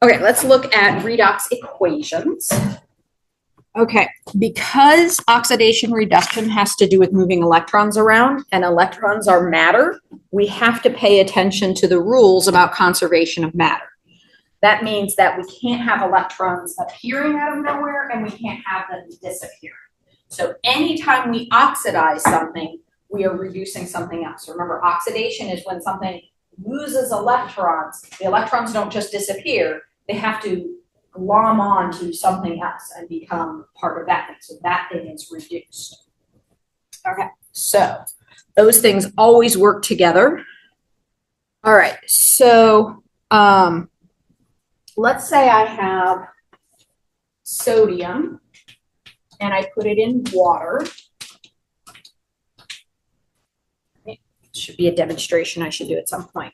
Okay, let's look at redox equations. Okay, because oxidation reduction has to do with moving electrons around, and electrons are matter, we have to pay attention to the rules about conservation of matter. That means that we can't have electrons appearing out of nowhere, and we can't have them disappearing. So anytime we oxidize something, we are reducing something else. Remember, oxidation is when something loses electrons. The electrons don't just disappear. They have to glom on to something else and become part of that thing. So that thing is reduced. Okay, so those things always work together. All right, so let's say I have sodium and I put it in water. It should be a demonstration I should do at some point.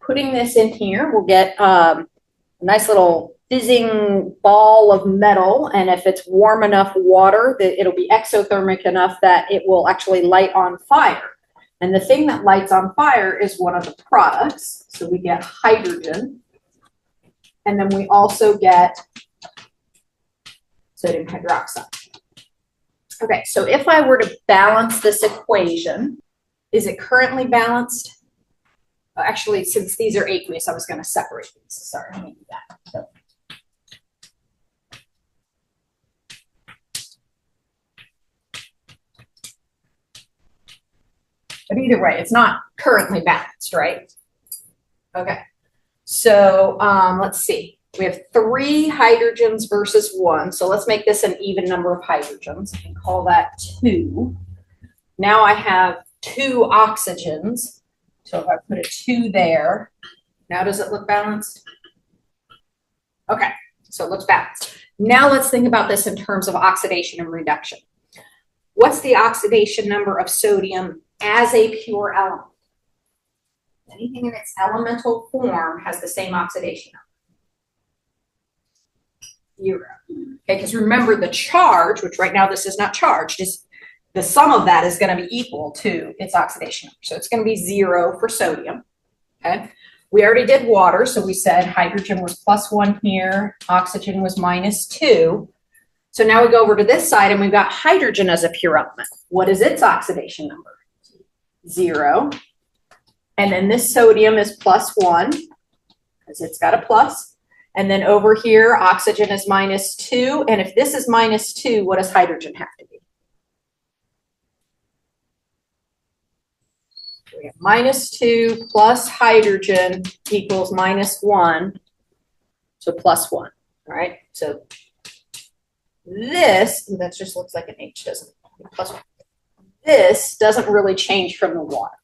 Putting this in here, we'll get a nice little fizzing ball of metal, and if it's warm enough water, it'll be exothermic enough that it will actually light on fire. And the thing that lights on fire is one of the products. So we get hydrogen, and then we also get sodium hydroxide. Okay, so if I were to balance this equation, is it currently balanced? Actually, since these are aqueous, I was going to separate these. Sorry, let me do that. So. But either way, it's not currently balanced, right? Okay, so let's see. We have 3 hydrogens versus 1. So let's make this an even number of hydrogens and call that 2. Now I have 2 oxygens. So if I put a 2 there, now does it look balanced? Okay, so it looks balanced. Now let's think about this in terms of oxidation and reduction. What's the oxidation number of sodium as a pure element? Anything in its elemental form has the same oxidation number. 0. Okay, because remember the charge, which right now this is not charged, is the sum of that is going to be equal to its oxidation number. So it's going to be 0 for sodium. Okay. We already did water, so we said hydrogen was +1 here, oxygen was -2. So now we go over to this side and we've got hydrogen as a pure element. What is its oxidation number? 0. And then this sodium is +1 because it's got a plus. And then over here, oxygen is -2. And if this is -2, what does hydrogen have to be? We have -2 plus hydrogen equals -1. So +1. All right. So this, that just looks like an H, doesn't it? +1. This doesn't really change from the water.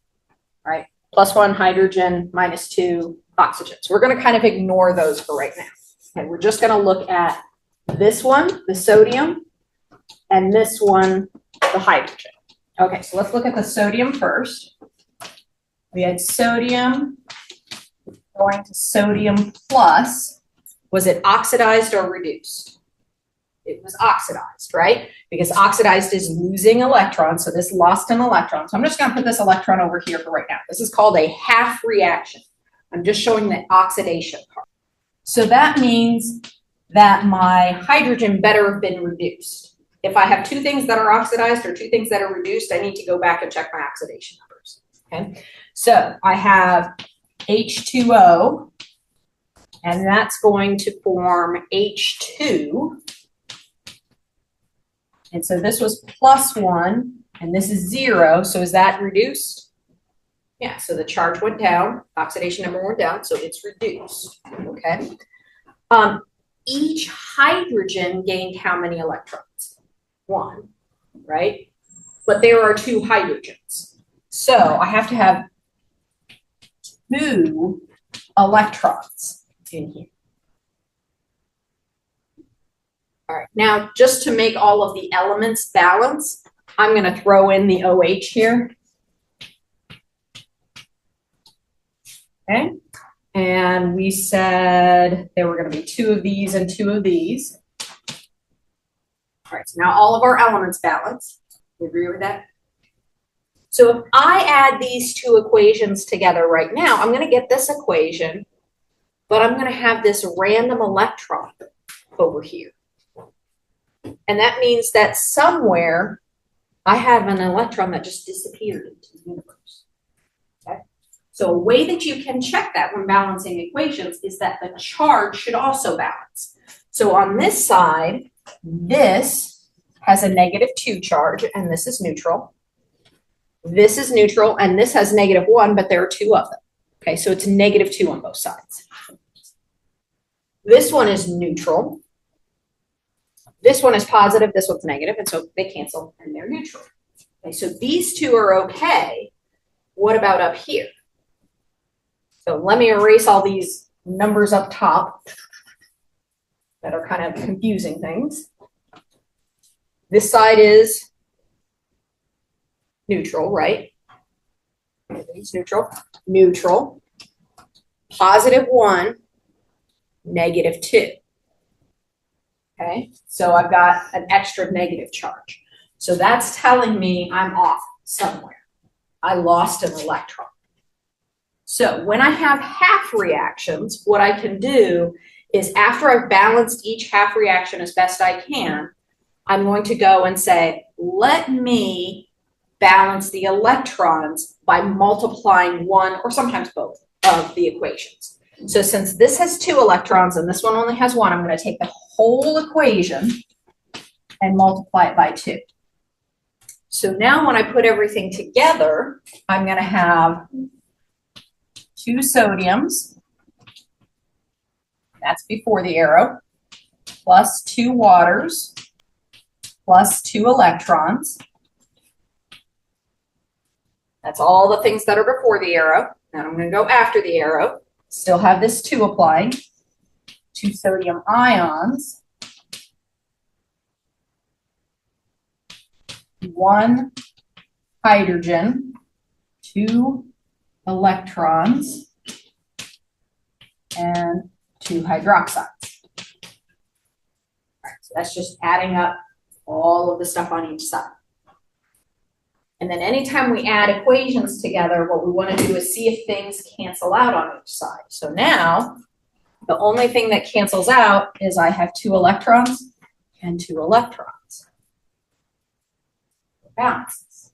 Right. +1 hydrogen, -2 oxygen. So we're going to kind of ignore those for right now. Okay, we're just going to look at this one, the sodium, and this one, the hydrogen. Okay, so let's look at the sodium first. We had sodium going to sodium plus. Was it oxidized or reduced? It was oxidized, right? Because oxidized is losing electrons, so this lost an electron. So I'm just going to put this electron over here for right now. This is called a half reaction. I'm just showing the oxidation part. So that means that my hydrogen better have been reduced. If I have 2 things that are oxidized or 2 things that are reduced, I need to go back and check my oxidation numbers. Okay, so I have H2O, and that's going to form H2. And so this was +1, and this is 0. So is that reduced? Yeah, so the charge went down, oxidation number went down, so it's reduced. Okay. Each hydrogen gained how many electrons? 1, right? But there are 2 hydrogens. So I have to have 2 electrons in here. All right, now just to make all of the elements balance, I'm going to throw in the OH here. Okay, and we said there were going to be 2 of these and 2 of these. All right, so now all of our elements balance. You agree with that? So if I add these 2 equations together right now, I'm going to get this equation but I'm going to have this random electron over here. And that means that somewhere I have an electron that just disappeared into the universe. Okay? So a way that you can check that when balancing equations is that the charge should also balance. So on this side, this has a -2 charge, and this is neutral. This is neutral, and this has -1, but there are two of them. Okay, so it's -2 on both sides. This one is neutral. This one is positive, this one's negative, and so they cancel and they're neutral. Okay, so these two are okay. What about up here? So let me erase all these numbers up top that are kind of confusing things. This side is neutral, right? It's neutral, neutral, +1, -2. Okay, so I've got an extra negative charge. So that's telling me I'm off somewhere. I lost an electron. So when I have half reactions, what I can do is after I've balanced each half reaction as best I can, I'm going to go and say, let me balance the electrons by multiplying one or sometimes both of the equations. So since this has 2 electrons and this one only has 1, I'm going to take the whole equation and multiply it by 2. So now when I put everything together, I'm going to have 2 sodiums, that's before the arrow, plus 2 waters, plus 2 electrons. That's all the things that are before the arrow. Now I'm going to go after the arrow. Still have this 2 applying. 2 sodium ions. 1 hydrogen. 2 electrons. And 2 hydroxides. All right, so that's just adding up all of the stuff on each side. And then anytime we add equations together, what we want to do is see if things cancel out on each side. So now, the only thing that cancels out is I have 2 electrons and 2 electrons. Balances.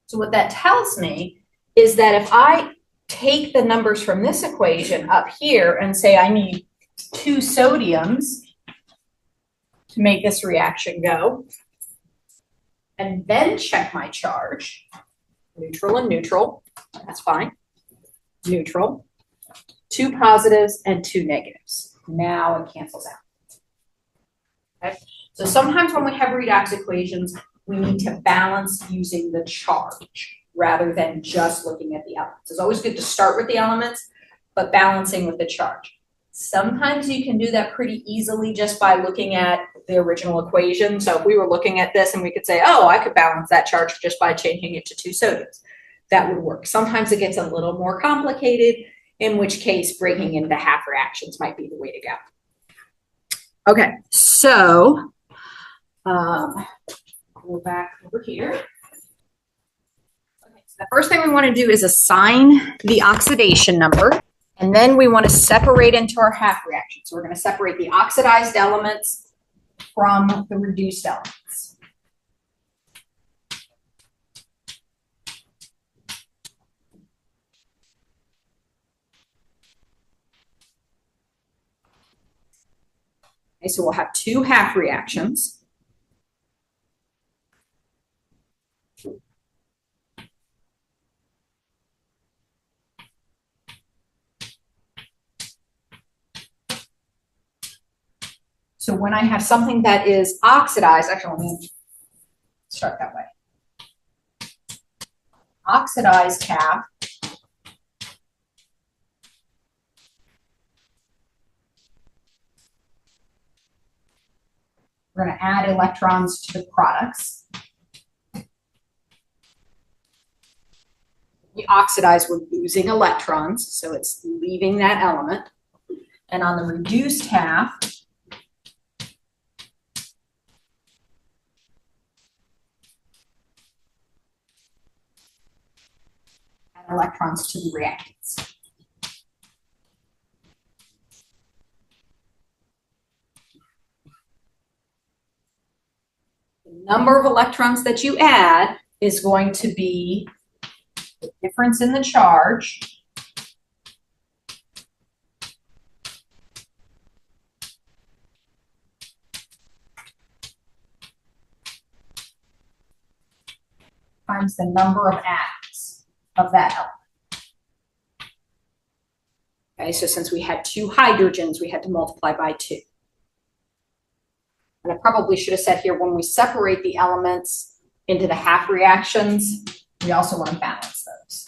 So what that tells me is that if I take the numbers from this equation up here and say I need 2 sodiums to make this reaction go, and then check my charge, neutral and neutral, that's fine, neutral, 2 positives and 2 negatives. Now it cancels out. Okay? So sometimes when we have redox equations, we need to balance using the charge rather than just looking at the elements. It's always good to start with the elements, but balancing with the charge. Sometimes you can do that pretty easily just by looking at the original equation. So if we were looking at this and we could say, oh, I could balance that charge just by changing it to 2 sodiums, that would work. Sometimes it gets a little more complicated, in which case breaking into half reactions might be the way to go. Okay, so go back over here. Okay, so the first thing we want to do is assign the oxidation number. And then we want to separate into our half reaction. So we're going to separate the oxidized elements from the reduced elements. Okay, so we'll have 2 half reactions. So when I have something that is oxidized, actually, let me start that way. Oxidized half we're going to add electrons to the products. The oxidized, we're losing electrons, so it's leaving that element. And on the reduced half, electrons to the reactants. The number of electrons that you add is going to be the difference in the charge times the number of atoms of that element. Okay, so since we had 2 hydrogens, we had to multiply by 2. And I probably should have said here, when we separate the elements into the half reactions, we also want to balance those.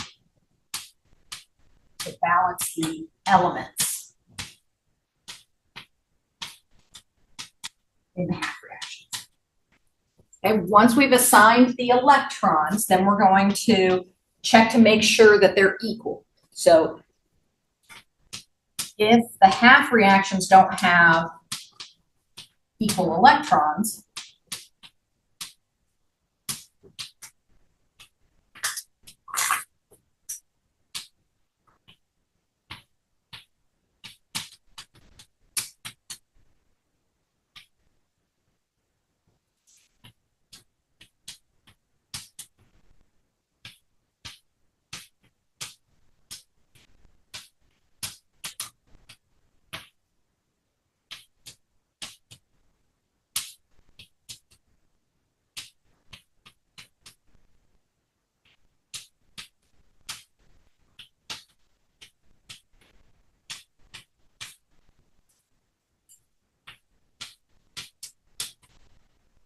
To balance the elements in the half reactions. And once we've assigned the electrons, then we're going to check to make sure that they're equal. So if the half reactions don't have equal electrons,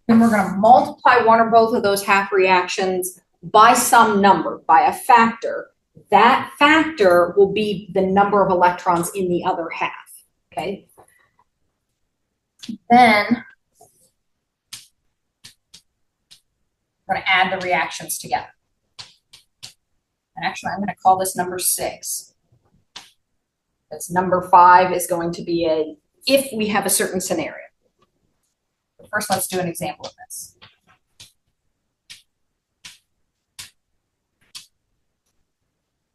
then we're going to multiply one or both of those half reactions by some number, by a factor. That factor will be the number of electrons in the other half, okay? Then we're going to add the reactions together. And actually, I'm going to call this number 6. Because number 5 is going to be a if we have a certain scenario. First, let's do an example of this.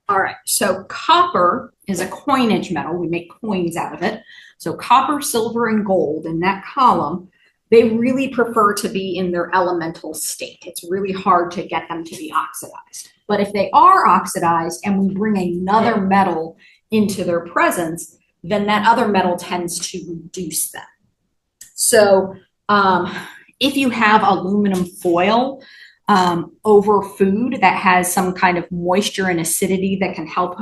All right, so copper is a coinage metal. We make coins out of it. So copper, silver, and gold in that column, they really prefer to be in their elemental state. It's really hard to get them to be oxidized. But if they are oxidized and we bring another metal into their presence, then that other metal tends to reduce them. So if you have aluminum foil over food that has some kind of moisture and acidity that can help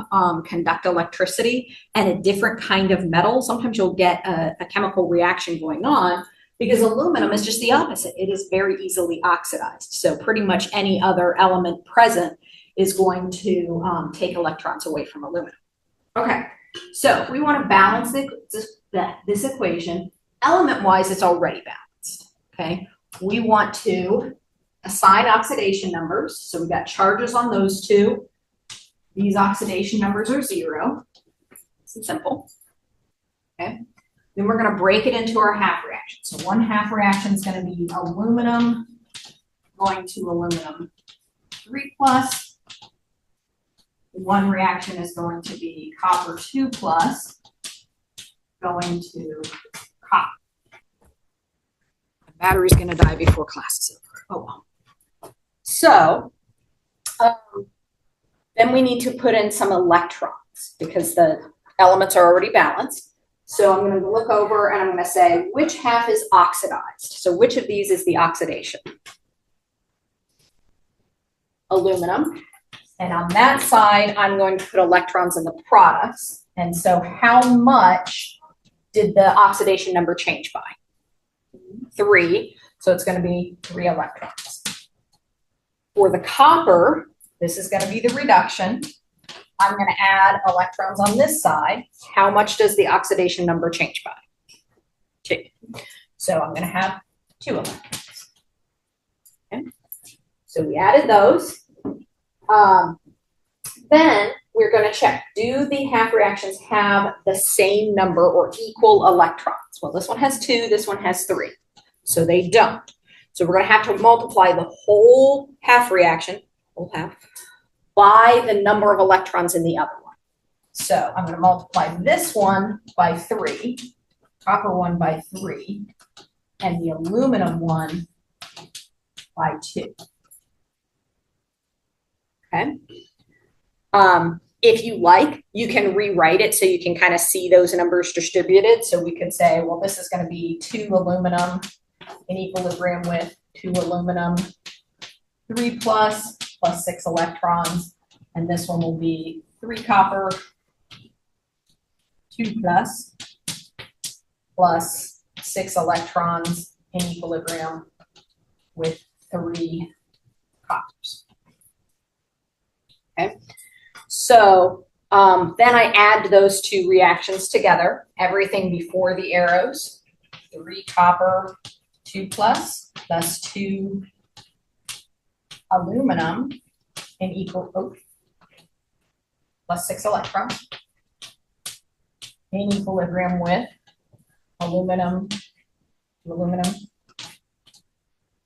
conduct electricity and a different kind of metal, sometimes you'll get a chemical reaction going on because aluminum is just the opposite. It is very easily oxidized. So pretty much any other element present is going to take electrons away from aluminum. Okay, so if we want to balance this equation, element-wise, it's already balanced. Okay, we want to assign oxidation numbers. So we've got charges on those two. These oxidation numbers are 0. It's simple. Okay, then we're going to break it into our half reaction. So one half reaction is going to be aluminum going to aluminum 3 plus. One reaction is going to be copper 2 plus going to copper. The battery's going to die before class is over. Oh well. So then we need to put in some electrons because the elements are already balanced. So I'm going to look over and I'm going to say which half is oxidized. So which of these is the oxidation? Aluminum. And on that side, I'm going to put electrons in the products. And so how much did the oxidation number change by? 3. So it's going to be 3 electrons. For the copper, this is going to be the reduction. I'm going to add electrons on this side. How much does the oxidation number change by? 2. So I'm going to have 2 electrons. Okay. So we added those. Then we're going to check, do the half reactions have the same number or equal electrons? Well, this one has 2, this one has 3. So they don't. So we're going to have to multiply the whole half reaction, by the number of electrons in the other one. So I'm going to multiply this one by 3, copper one by 3, and the aluminum one by 2. Okay. If you like, you can rewrite it so you can kind of see those numbers distributed. So we could say, well, this is going to be 2 aluminum in equilibrium with 2 aluminum, 3 plus 6 electrons. And this one will be 3 copper, 2 plus 6 electrons in equilibrium with 3 coppers. Okay. So then I add those 2 reactions together, everything before the arrows, 3 copper, 2 plus 2 aluminum in plus 6 electrons in equilibrium with aluminum,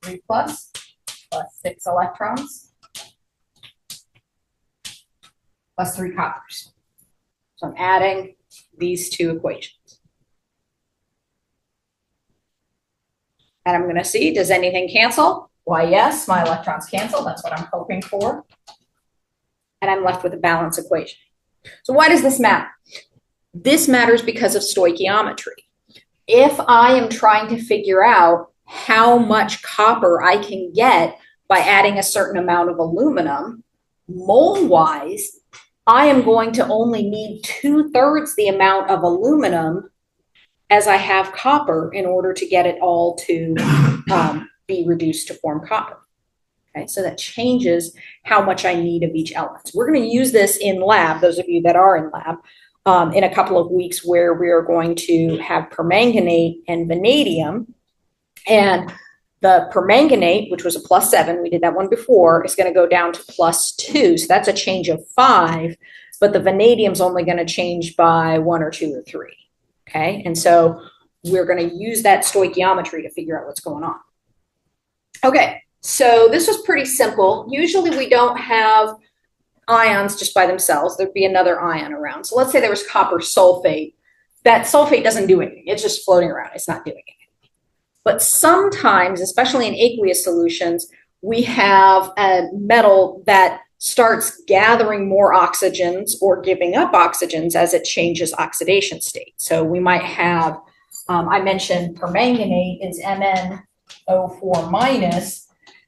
3 plus 6 electrons, plus 3 coppers. So I'm adding these 2 equations. And I'm going to see, does anything cancel? Why, yes, my electrons cancel. That's what I'm hoping for. And I'm left with a balanced equation. So why does this matter? This matters because of stoichiometry. If I am trying to figure out how much copper I can get by adding a certain amount of aluminum, mole-wise, I am going to only need 2/3 the amount of aluminum as I have copper in order to get it all to be reduced to form copper. Okay, so that changes how much I need of each element. We're going to use this in lab, those of you that are in lab, in a couple of weeks, where we are going to have permanganate and vanadium. And the permanganate, which was a +7, we did that one before, is going to go down to +2. So that's a change of 5, but the vanadium is only going to change by 1 or 2 or 3. Okay, and so we're going to use that stoichiometry to figure out what's going on. Okay, so this was pretty simple. Usually we don't have ions just by themselves. There'd be another ion around. So let's say there was copper sulfate. That sulfate doesn't do anything. It's just floating around. It's not doing anything. But sometimes, especially in aqueous solutions, we have a metal that starts gathering more oxygens or giving up oxygens as it changes oxidation state. So we might have, I mentioned permanganate is MnO4 minus,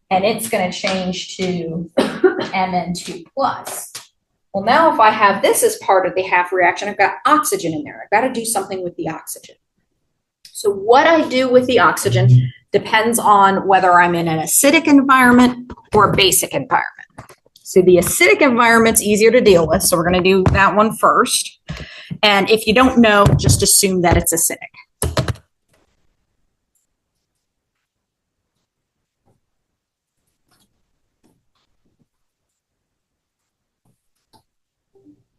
and it's going to change to Mn2 plus. Well, now if I have this as part of the half reaction, I've got oxygen in there. I've got to do something with the oxygen. So what I do with the oxygen depends on whether I'm in an acidic environment or a basic environment. So the acidic environment's easier to deal with, so we're going to do that one first. And if you don't know, just assume that it's acidic.